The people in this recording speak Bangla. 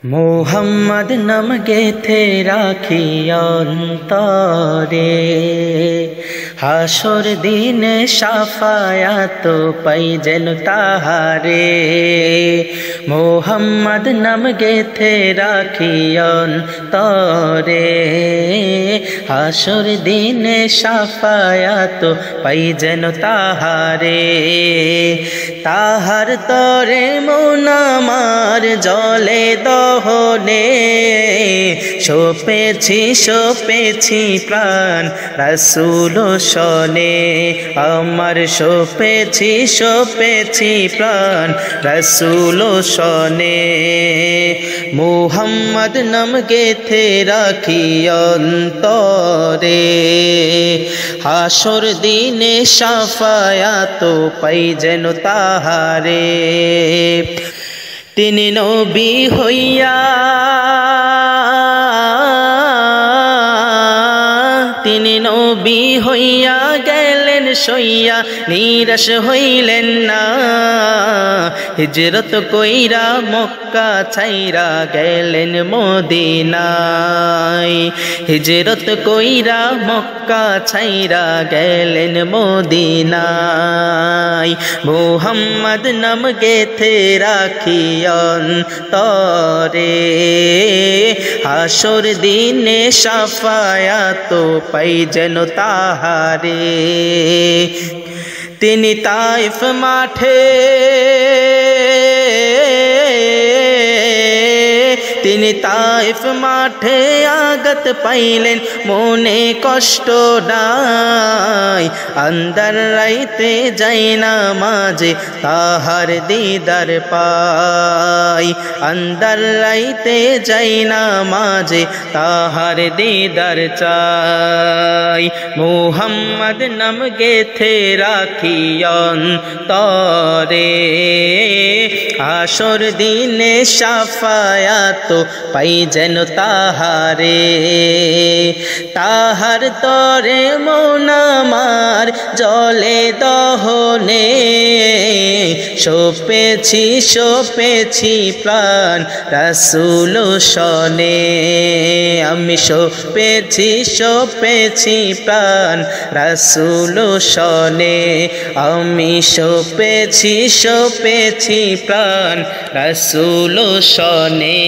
মোহাম্মদ নাম গেথে রাখি অন্তরে, হাসর দিনে শাফায়াত পাই যেন তাহারে। মোহাম্মদ নাম গেথে রাখি অন্তরে, হাসর দিনে শাফায়াত পাই যেন তাহারে। তাহার তরে মন আমার জলে দহনে, সপেছি প্রাণ রাসূল শনে। আমার সপেছি প্রাণ রাসূল শনে। মুহাম্মদ নাম গেথে রাখি অন্তরে, হাসর দিনে শাফায়াত পাই যেন তাহারে। তিনি নবী হইয়া, তিনি নবী হইয়া গেলেন সইয়া, নিরাশ হইলেন না। হিজরত কইরা মক্কা ছাইরা গেলেন মদিনায়, হিজরত কইরা মক্কা ছাইরা গেলেন মদিনায়। মুহাম্মদ নাম গেথে রাখি অন্তরে, হাসর দিনে শাফায়াত পাই যেন তাহারে। তিনি তাইফ মাঠে, তিনি তাইফ মাঠে আঘাত পাইলেন, মনে কষ্ট নাই। আন্দার রাইতে যাই না মাঝে তাহার দিদার পাই, আন্দার রাইতে যাই না মাঝে তাহার দিদার চাই। মুহাম্মদ নাম গেথে রাখি অন্তরে, হাসর দিনে শাফায়াত পাই যেন তাহারে। তাহার তরে মন আমার জলে দহনে, সপেছি প্রাণ রাসূল শনে। আমি সপেছি প্রাণ রাসূল শনে। আমি সপেছি প্রাণ রাসূল শনে।